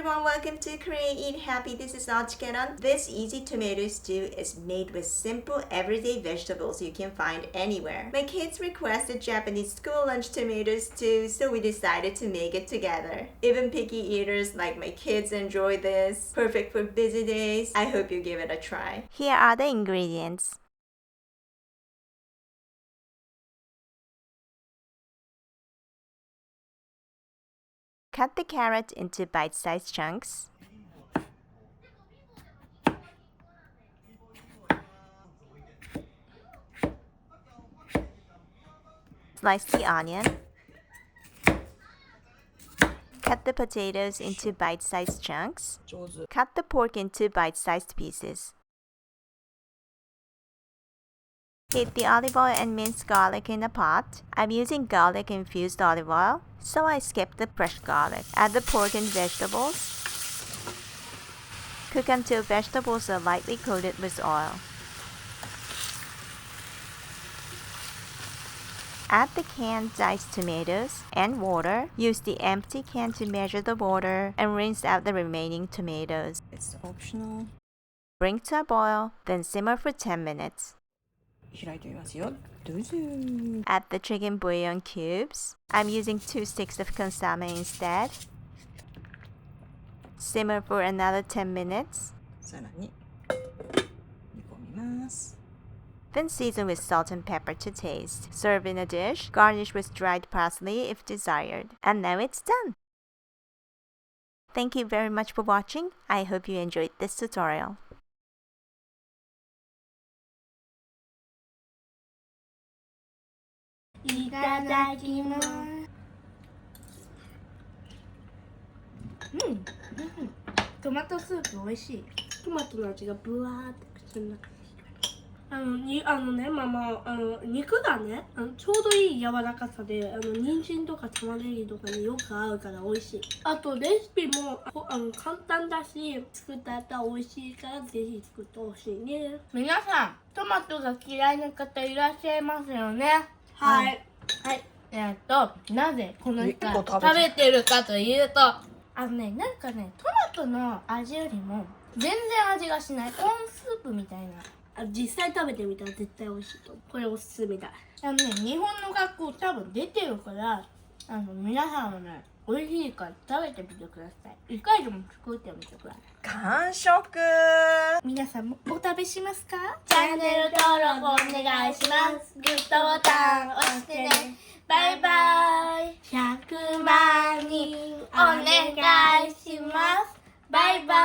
everyone, welcome to Korea Eat Happy. This is OCHIKERON. This easy tomato stew is made with simple everyday vegetables you can find anywhere. My kids requested Japanese school lunch tomato stew, so we decided to make it together. Even picky eaters like my kids enjoy this. Perfect for busy days. I hope you give it a try. Here are the ingredients. Cut the carrot into bite-sized chunks. Slice the onion. Cut the potatoes into bite-sized chunks. Cut the pork into bite-sized pieces. Heat the olive oil and minced garlic in a pot. I'm using garlic-infused olive oil, so I skipped the fresh garlic. Add the pork and vegetables. Cook until vegetables are lightly coated with oil. Add the canned diced tomatoes and water. Use the empty can to measure the water and rinse out the remaining tomatoes. It's optional. Bring to a boil, then simmer for 10 minutes. 開いてみますよ。どうぞ。 Add the chicken bouillon cubes. I'm using 2 sticks of consommé instead. Simmer for another 10 minutes. さらに煮込みます。 Then season with salt and pepper to taste. Serve in a dish. Garnish with dried parsley if desired. And now it's done! Thank you very much for watching. I hope you enjoyed this tutorial. Itadakimasu. トマトスープ美味しい。トマトの味がブワーって口の中にママ肉がねちょうどいい柔らかさで人参とか玉ねぎとかによく合うから美味しい。あとレシピも簡単だし作った後は美味しいからぜひ作ってほしいね。皆さんトマトが嫌いな方いらっしゃいますよね。はい、はい。なぜこの人が食べてるかというとなんかねトマトの味よりも全然味がしないコーンスープみたいな。実際食べてみたら絶対美味しいと思う。これおすすめだ。日本の学校多分出てるから皆さんはね美味しいから食べてみてください。一回でも作ってみてください。完食。皆さんもお食べしますか？チャンネル登録お願いします。グッドボタン押してね。バイバイ。100万人お願いします。バイバイ。